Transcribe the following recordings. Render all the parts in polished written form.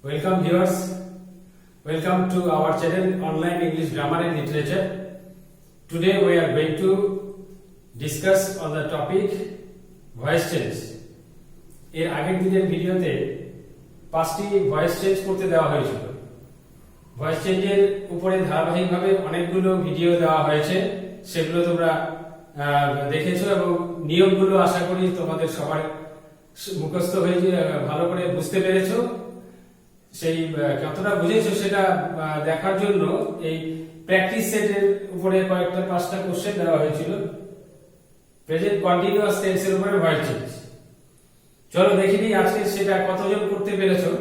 Welcome viewers, welcome to our channel Online English Grammar and Literature. Today we are going to discuss on the topic voice change. এর আগের দিনের ভিডিওতে পাঁচটি voice change করতে দেওয়া হয়েছিল। ভয়েস চেঞ্জের উপরে ধারাবাহিকভাবে অনেকগুলো ভিডিও দেওয়া হয়েছে, সেগুলো তোমরা দেখেছো এবং নিয়মগুলো আশা করি তোমাদের সবার মুখস্থ হয়েছে, ভালো করে বুঝতে পেরেছো। সেই কতটা বুঝেছো সেটা দেখার জন্য এই প্র্যাকটিস সেটের উপরে কয়েকটা পাঁচটা কোশ্চেন দেওয়া হয়েছিল প্রেজেন্ট কন্টিনিউয়াস টেন্সের উপরে ভয়েস চেঞ্জ। চলো দেখে নিই আজকে সেটা কতজন করতে পেরেছো।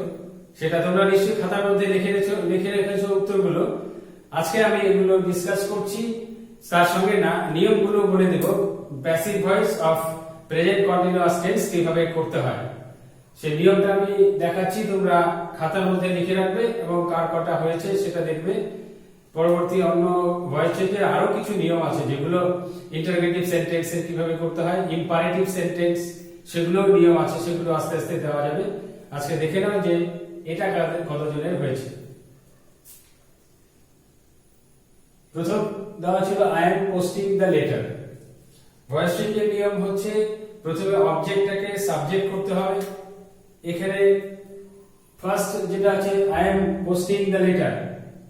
সেটা তোমরা নিশ্চয়ই খাতার মধ্যে লিখে রেখেছো উত্তরগুলো। আজকে আমি এগুলো ডিসকাস করছি, তার সঙ্গে না নিয়মগুলো বলে দেব passive voice of present continuous tense কিভাবে করতে হয়। সেই নিয়মটা আমি দেখাচ্ছি, তোমরা খাতার মধ্যে লিখে রাখবে এবং কার কটা হয়েছে সেটা দেখবে। পরবর্তী অন্য ভয়েস চেঞ্জের আরো কিছু নিয়ম আছে যেগুলো ইন্টারোগেটিভ সেন্টেন্সে কিভাবে করতে হয়, ইম্পারেটিভ সেন্টেন্স সেগুলোর নিয়ম আছে, সেগুলো আস্তে আস্তে দেওয়া যাবে। আজকে দেখে নাও যে এটা কতজনের হয়েছে। প্রথম দেওয়া ছিল I am posting the letter. Voice চেঞ্জের নিয়ম হচ্ছে প্রথমে অবজেক্টটাকে সাবজেক্ট করতে হবে। এখানে ফার্স্ট যেটা আছে I am posting the letter,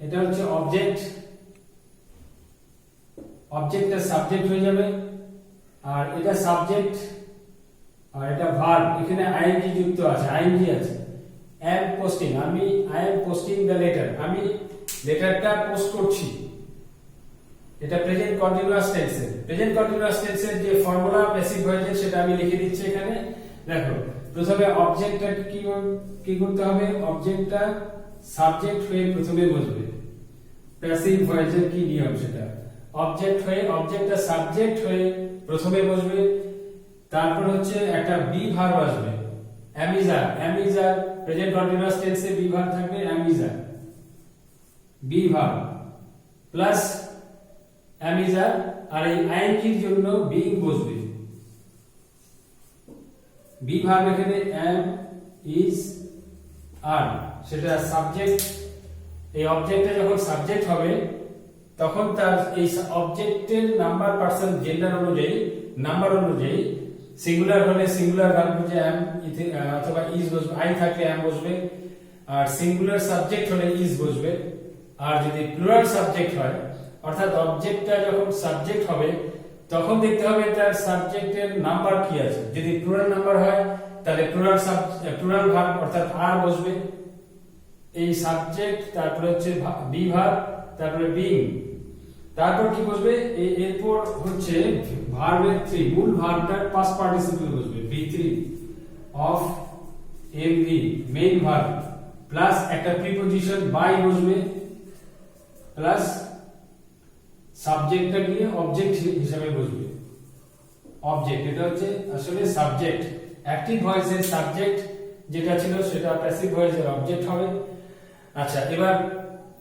এটা হচ্ছে অবজেক্ট, অবজেক্টটা সাবজেক্ট হয়ে যাবে, আর এটা সাবজেক্ট আর এটা ভার্ব। এখানে আইএনজি যুক্ত আছে, আইএনজি আছে। এম পোস্টিং, আমি I am posting the letter, আমি লেটারটা পোস্ট করছি। এটা প্রেজেন্ট কন্টিনিউয়াস টেন্সের। প্রেজেন্ট কন্টিনিউয়াস টেন্সের যে ফর্মুলা প্যাসিভ ভয়েসে সেটা আমি লিখে দিচ্ছি এখানে। দেখো প্রথমে অবজেক্টটা কি করতে হবে, অবজেক্টটা সাবজেক্ট হয়ে প্রথমে বসবে। প্যাসিভ ভয়েসের কি নিয়ম সেটা, অবজেক্ট হয়ে অবজেক্টটা সাবজেক্ট হয়ে প্রথমে বসবে, তারপর হচ্ছে একটা বি ভার্ব আসবে অ্যামিজার। অ্যামিজার প্রেজেন্ট কন্টিনিউয়াস টেন্সে বি ভার্ব থাকবে am is are, be verb plus am is are, আর এই আইএনজির জন্য বিং বসবে। বি ভার্ব এখানে এম ইজ আর, সেটা সাবজেক্ট। এই অবজেক্টটা যখন সাবজেক্ট হবে তখন তার এই অবজেক্টের নাম্বার পার্সন জেন্ডার অনুযায়ী, নাম্বার অনুযায়ী, সিঙ্গুলার হলে সিঙ্গুলার ভার্ব বসে এম অথবা ইজ বসবে, আই থাকলে এম বসবে, আর সিঙ্গুলার সাবজেক্ট হলে ইজ বসবে। আর যদি প্লুরাল সাবজেক্ট হয়, অর্থাৎ অবজেক্টটা যখন সাবজেক্ট হবে তখন দেখতে হবে তার সাবজেক্টের নাম্বার কি আছে। যদি প্লুরাল নাম্বার হয় তাহলে প্লুরাল ভার্ব অর্থাৎ আর বসবে, এই সাবজেক্ট, তারপরে হচ্ছে বি ভার্ব, তারপরে বিং, তারপর কি বসবে, এরপর হচ্ছে ভার্বের থ্রি, মূল ভার্বটার পাস্ট পার্টিসিপল বসবে, V3 of MV main verb, plus একটা প্রিপজিশন বাই বসবে, প্লাস সাবজেক্টটা গিয়ে অবজেক্ট হিসেবে বসবে। অবজেক্ট এটা হচ্ছে আসলে সাবজেক্ট। অ্যাক্টিভ ভয়েসের সাবজেক্ট যেটা ছিল সেটা প্যাসিভ ভয়েসের অবজেক্ট হবে। আচ্ছা, এবার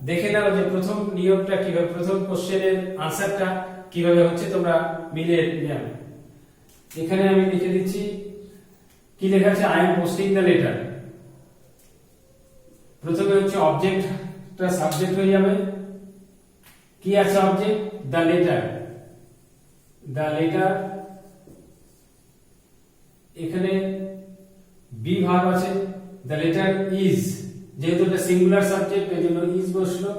দেখে নাও যে প্রথম নিয়মটা কিভাবে, প্রথম কোশ্চেনের আনসারটা কিভাবে হচ্ছে, তোমরা মিলিয়ে নাও। এখানে আমি লিখে দিচ্ছি, কি লেখা আছে, I am posting the letter. প্রথমে হচ্ছে অবজেক্টটা সাবজেক্ট হয়ে যাবে। কি আছে object, the letter, the letter. এখানে বি ভার্ব আছে, দ্য লেটার ইজ, যেহেতু এটা সিঙ্গুলার সাবজেক্ট এই জন্য ইজ বসলো,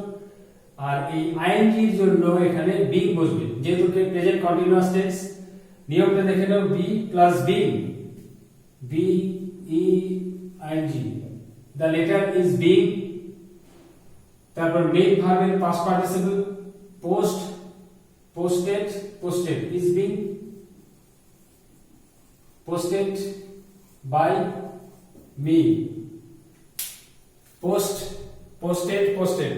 আর এই আইএনজি এর জন্য এখানে বিং বসবে, যেহেতু প্রেজেন্ট কন্টিনিউয়াস টেন্স। নিয়মটা দেখে নাও, be plus being, B E ING, the letter is being. তারপর মেইন ভার্বের past participle, post, posted, posted is being posted by me, post, posted, posted,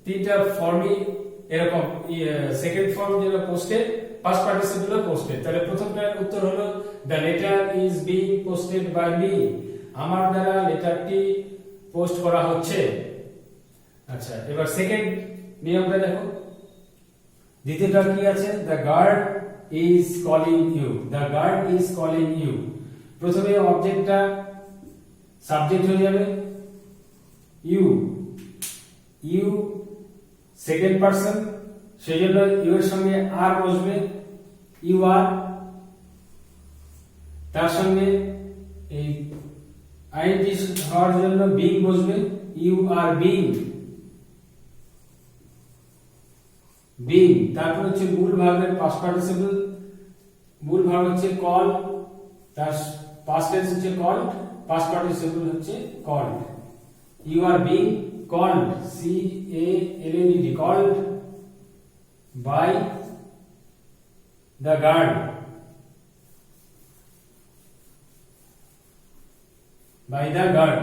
তিনটা ফর্মই এরকম। সেকেন্ড ফর্ম যেটা পোস্টেড, পাস্ট পার্টিসিপল পোস্টেড। তাহলে প্রথমটার উত্তর হলো the letter is being posted by me, আমার দ্বারা লেটারটি পোস্ট করা হচ্ছে। আচ্ছা, এবার সেকেন্ড নিয়মটা দেখো, দ্বিতীয়টা কি আছে, the guard is calling you, the guard is calling you. প্রথমে অবজেক্টটা সাবজেক্ট হয়ে যাবে, ইউ, ইউ সেকেন্ড পারসন, সেই জন্য ইউ এর সঙ্গে আর বসবে, ইউ আর, তার সঙ্গে এই আইএনজি হওয়ার জন্য বিং বসবে, ইউ আর বিং, বিং। তারপর হচ্ছে মূল ভার্বের পাস্ট পার্টিসিপল, মূল ভার্ব হচ্ছে কল, তার পাস্ট টেন্স হচ্ছে কল্ড, পাস্ট পার্টিসিপল হচ্ছে called. You are being called, C A L N E D, called by the guard, by the guard.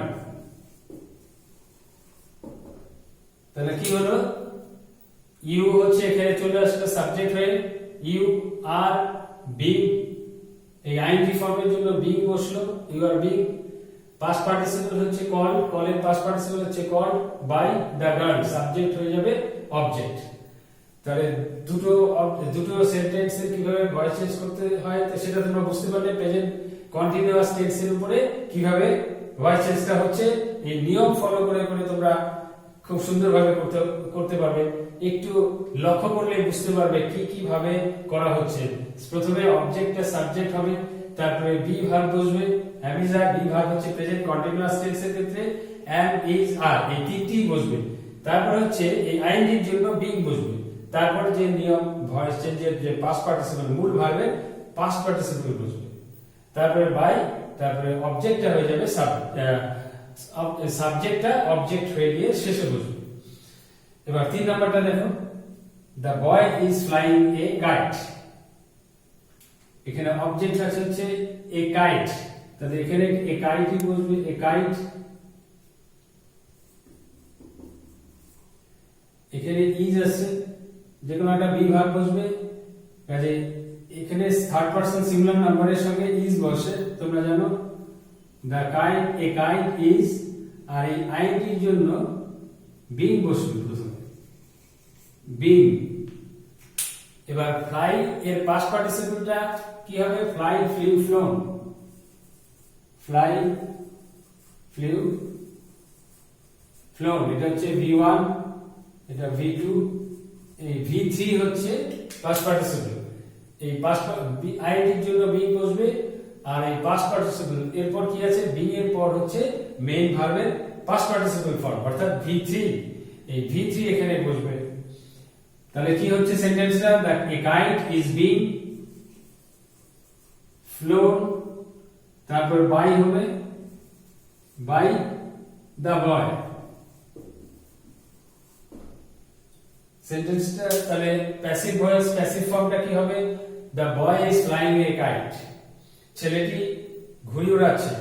তাহলে কি হলো, ইউ হচ্ছে এখানে চলে আসলো সাবজেক্ট হয়ে, ইউ আর বিং, এই আইএনজি ফর্মের জন্য বিং বসলো, you are being. Past participle হচ্ছে কল, কলের পাস্ট পার্টিসিপল হচ্ছে call by the girl, subject হয়ে যাবে অবজেক্ট। তাহলে দুটো সেন্টেন্সের কিভাবে ভয়েস চেঞ্জ করতে হয় তো সেটা তোমরা বুঝতে পারলে প্রেজেন্ট কন্টিনিউয়াস টেন্সের উপরে কিভাবে ভয়েস চেঞ্জটা হচ্ছে। এই নিয়ম ফলো করে করে তোমরা খুব সুন্দরভাবে করতে পারবে। একটু লক্ষ্য করলে বুঝতে পারবে কি কি ভাবে করা হচ্ছে। প্রথমে অবজেক্টটা সাবজেক্ট হবে, তারপরে বি ভার্ব বসবে, am is are, be verb হচ্ছে প্রেজেন্ট কন্টিনিউয়াস টেন্সের ক্ষেত্রে am is are, এই তিনটি বসবে। তারপর হচ্ছে এই আইএনজি এর জন্য বিং বসবে। তারপর যে নিয়ম ভয়েস চেঞ্জের যে পাস্ট পার্টিসিপল, মূল ভার্বের পাস্ট পার্টিসিপল বসবে। তারপরে বাই, তারপরে অবজেক্টটা হয়ে যাবে সাবজেক্টটা অবজেক্ট হয়ে গিয়ে শেষে বসবে। এবার 3 নাম্বারটা দেখো, the boy is flying a kite, এখানে অবজেক্ট আছে হচ্ছে a kite, তাহলে এখানে a kite বসবে, a kite। এখানে is আছে, যে কোনো একটা বি ভার্ব বসবে, কাজে এখানে থার্ড পারসন সিঙ্গুলার নাম্বারের সঙ্গে is বসে, তোমরা জানো the kite, a kite is, আর এই আইএনজি এর জন্য বিং বসবে প্রথমে, বিং। এবার ফ্লাই এর পাস্ট পার্টিসিপলটা কি হবে, fly, flew, flown, fly, flew, flown. এটা হচ্ছে V1, এটা V2, এই V3 হচ্ছে পাস্ট পার্টিসিপল। এই পাস্ট আইএনজি এর জন্য বিং বসবে, আর এই পাস্ট পার্টিসিপল এরপর কি আছে, বিং এর পর হচ্ছে মেইন ভার্বের পাস্ট পার্টিসিপল ফর্ম অর্থাৎ V3, এই V3 এখানে বসবে। তাহলে কি হচ্ছে সেন্টেন্সটা, the a kite is being flown, তারপর বাই হবে, বাই দ্য বয়। সেন্টেন্সটা তাহলে প্যাসিভ ভয়েস, প্যাসিভ ফর্মটা কি হবে, the boy is flying a kite, ছেলেটি ঘুড়ি ওড়াচ্ছে,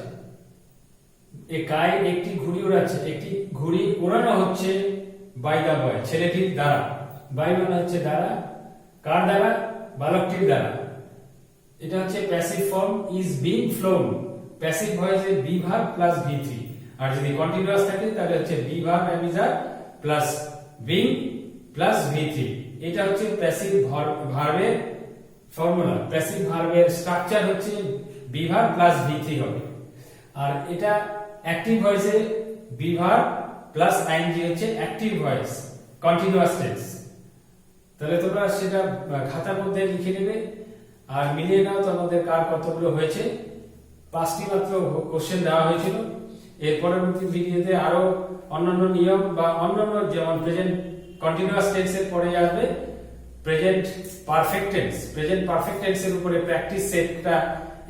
এ কাইট একটি ঘুড়ি ওড়াচ্ছে, একটি ঘুড়ি ওড়ানো হচ্ছে বাই দ্য বয়, ছেলেটির দ্বারা। বাই মানে হচ্ছে দ্বারা, কার দ্বারা, বালকটির দ্বারা। এটা হচ্ছে passive form, is being flown, passive ভয়েসে বি ভার্ব প্লাস V3, আর যদি কন্টিনিউয়াস থাকে তাহলে হচ্ছে be verb am is are plus being plus V3। এটা হচ্ছে প্যাসিভ ভার্বের ফর্মুলা। প্যাসিভ ভার্বের স্ট্রাকচার হচ্ছে বি ভার্ব প্লাস V3 হবে। আর এটা অ্যাক্টিভ ভয়েসে বি ভার্ব প্লাস আইএনজি হচ্ছে অ্যাক্টিভ ভয়েস, কন্টিনিউয়াস টেন্স। তাহলে তোমরা সেটা খাতার মধ্যে লিখে নেবে আর মিলিয়ে নাও তোমাদের কার কতগুলো হয়েছে। 5টি মাত্র কোশ্চেন দেওয়া হয়েছিল। এর পরবর্তী ভিডিওতে আরো অন্যান্য নিয়ম বা অন্যান্য, যেমন প্রেজেন্ট কন্টিনিউয়াস টেন্সের পরে আসবে present perfect tense, present perfect টেন্সের উপরে প্র্যাকটিস সেটটা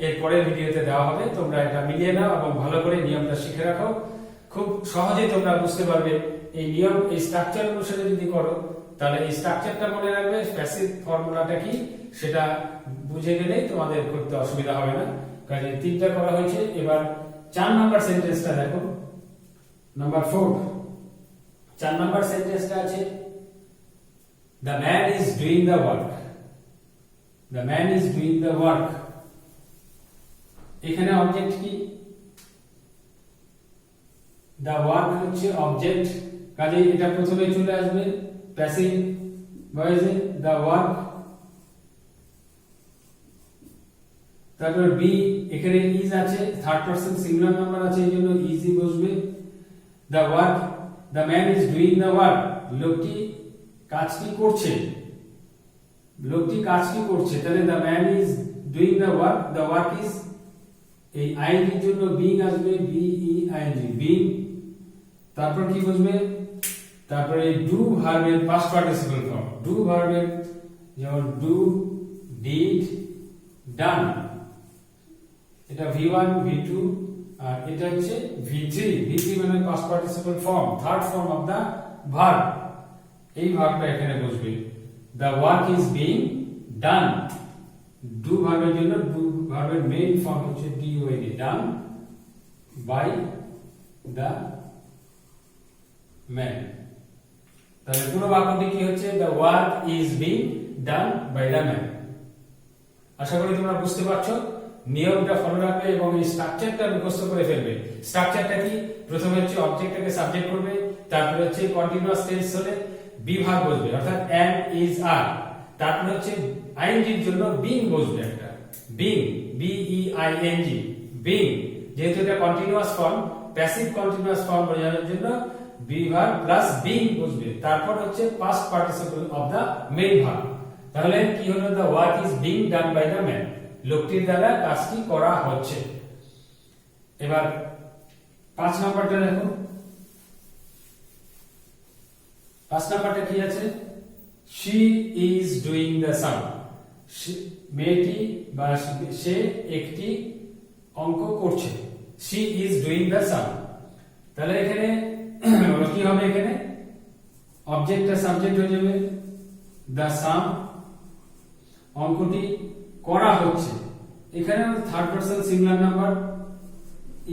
এর পরের ভিডিওতে দেওয়া হবে। তোমরা এটা মিলিয়ে নাও এবং ভালো করে নিয়মটা শিখে রাখো। খুব সহজেই তোমরা বুঝতে পারবে এই নিয়ম, এই স্ট্রাকচার অনুসারে যদি করো তাহলে এই স্ট্রাকচারটা মনে রাখবে, প্যাসিভ ফর্মুলাটা কি সেটা বুঝে গেলেই তোমাদের করতে অসুবিধা হবে না। কাজে 3টা করা হয়েছে। এবার 4 নাম্বার সেন্টেন্সটা দেখো, নাম্বার 4। 4 নাম্বার সেন্টেন্সটা আছে the man is doing the work, the man is doing the work। এখানে অবজেক্ট কি, the work হচ্ছে অবজেক্ট, কাজে এটা প্রথমে চলে আসবে প্যাসিভ ভয়েসে the work, তারপর বি, এখানে ইজ আছে, থার্ড পারসন সিঙ্গুলার নাম্বার আছে, এই জন্য ইজি বসবে। the work the man is doing the work, লোকটি কাজটি করছে, লোকটি কাজটি করছে, তাহলে the man is doing the work is, এই আইএনজির জন্য বিং আসবে, বিইআইএনজি বিং, তারপর কি বুঝবে, তারপরে ডু ভার্বের পাস্ট পার্টিসিপল ফর্ম, ডু ভার্বের যেমন ডু, ডিড, ডান, এটা V1 V2 আর এটা হচ্ছে V3, V3 মানে past participle form, third form of the verb, এই ভার্বটা এখানে বসবে। The work is being done, do ভার্বের জন্য ডু ভার্বের মেইন ফর্ম হচ্ছে DON, done by the man. তাহলে পুরো বাক্যটি কি হচ্ছে, the work is being done by the man. আশা করি তোমরা বুঝতে পারছো, নিয়মটা ফলো রাখবে এবং এই স্ট্রাকচারটা মুখস্থ করে ফেলবে। স্ট্রাকচারটা কি, প্রথমে হচ্ছে অবজেক্টটাকে সাবজেক্ট করবে, তারপরে হচ্ছে কন্টিনিউয়াস টেন্স হলে বি ভার্ব বসবে অর্থাৎ এম, ইজ, আর, তারপরে হচ্ছে আইএনজির জন্য বিং বসবে, একটা বিং, BEING বিং, যেহেতু এটা continuous form, passive continuous form বোঝানোর জন্য বি ভার্ব প্লাস বিং বসবে, তারপর হচ্ছে past participle of the main verb. তাহলে কি হলো, the work is being done by the man, লোকটির দ্বারা কাজটি করা হচ্ছে। এবার 5 নাম্বারটা দেখো, 5 নাম্বারটা কি আছে, she is doing the sum, মেয়েটি বা সে একটি অঙ্ক করছে, she is doing the sum। তাহলে এখানে কি হবে, এখানে অবজেক্টটা সাবজেক্ট হয়ে যাবে, the sum, অঙ্কটি করা হচ্ছে, এখানে third person singular number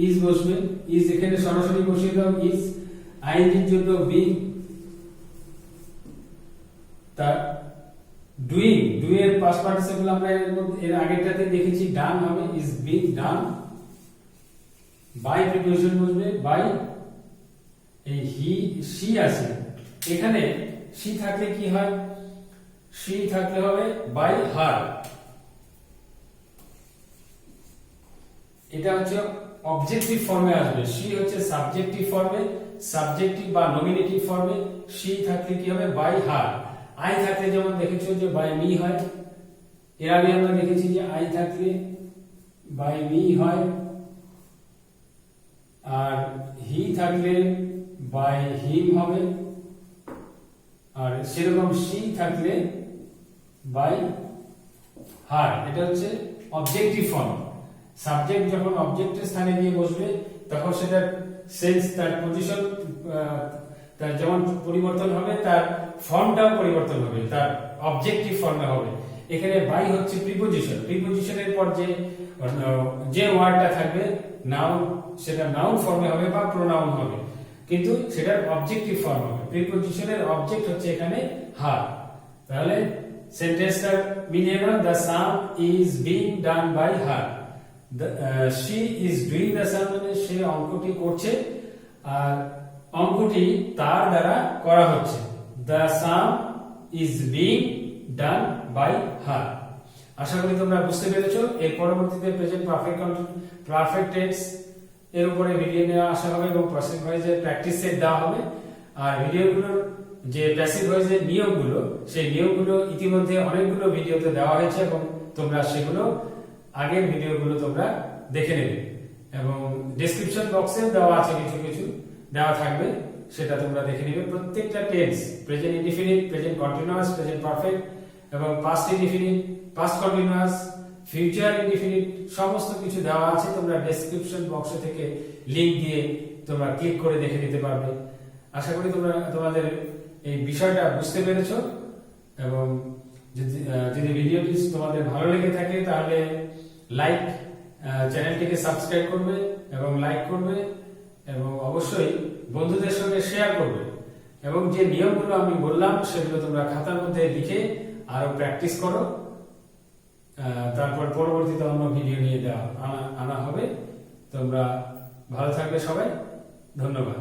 is বসবে, ইজ এখানে সরাসরি বসিয়ে দাও, ইজ, আইএনজির জন্য বি, তার ডুইং, ডু এর পাস্ট পার্টিসিপল আমরা এর আগেরটাতে দেখেছি ডান হবে, is being done, by preposition বসবে, বাই, এই হি, শি আছে, এখানে শি থাকলে কি হয়, শি থাকলে হবে বাই হার, এটা হচ্ছে অবজেক্টিভ ফর্মে আসবে, শি হচ্ছে সাবজেক্টিভ ফর্মে, সাবজেক্টিভ বা নমিনেটিভ ফর্মে, শি থাকলে কি হবে বাই হার, আই থাকলে যেমন দেখেছো যে বাই মি হয়, এর আগে আমরা দেখেছি যে আই থাকলে বাই মি হয়, আর হি থাকলে বাই হিম হবে, আর সেরকম শি থাকলে বাই হার, এটা হচ্ছে অবজেক্টিভ ফর্ম। সাবজেক্ট যখন অবজেক্টের স্থানে গিয়ে বসবে তখন সেটার সেন্স, তার পজিশন, তার যেমন পরিবর্তন হবে, তার ফর্মটাও পরিবর্তন হবে, তার অবজেক্টিভ ফর্মে হবে। এখানে বাই হচ্ছে প্রিপোজিশন, প্রিপোজিশনের পর যে ওয়ার্ডটা থাকবে নাউন, সেটা নাউন ফর্মে হবে বা প্রোনাউন হবে, কিন্তু সেটার অবজেক্টিভ ফর্ম হবে। প্রিপোজিশনের অবজেক্ট হচ্ছে এখানে হার। তাহলে সেন্টেন্সটা মিলিয়ে নাও, the sum is being done by her, she is doing the sum মানে সে অঙ্কটি করছে আর অঙ্কটি তার দ্বারা করা হচ্ছে, the sum is being done by her। আশা করি তোমরা বুঝতে পেরেছো। এর পরবর্তীতে প্রেজেন্ট পারফেক্ট টেন্স এর উপরে ভিডিও নেওয়া আসা হবে এবং প্যাসিভ ভয়েসের প্র্যাকটিস সেট দেওয়া হবে। আর ভিডিওগুলোর যে প্যাসিভ ভয়েসের নিয়মগুলো, সেই নিয়মগুলো ইতিমধ্যে অনেকগুলো ভিডিওতে দেওয়া হয়েছে এবং তোমরা সেগুলো আগের ভিডিওগুলো তোমরা দেখে নেবে এবং ডেসক্রিপশন বক্সে দেওয়া আছে, কিছু কিছু দেওয়া থাকবে, সেটা তোমরা দেখে নেবে। প্রত্যেকটা tense, present indefinite, present continuous, present perfect এবং past indefinite, past continuous, future indefinite, সমস্ত কিছু দেওয়া আছে। তোমরা ডেসক্রিপশন বক্স থেকে লিংক দিয়ে তোমরা ক্লিক করে দেখে নিতে পারবে। আশা করি তোমরা তোমাদের এই বিষয়টা বুঝতে পেরেছো এবং যদি ভিডিওটি তোমাদের ভালো লেগে থাকে তাহলে লাইক, চ্যানেলটিকে সাবস্ক্রাইব করবে এবং লাইক করবে এবং অবশ্যই বন্ধুদের সঙ্গে শেয়ার করবে এবং যে নিয়মগুলো আমি বললাম সেগুলো তোমরা খাতার মধ্যে লিখে আরো প্র্যাকটিস করো। তারপর পরবর্তীতে অন্য ভিডিও নিয়ে আনা হবে। তোমরা ভালো থাকবে সবাই, ধন্যবাদ।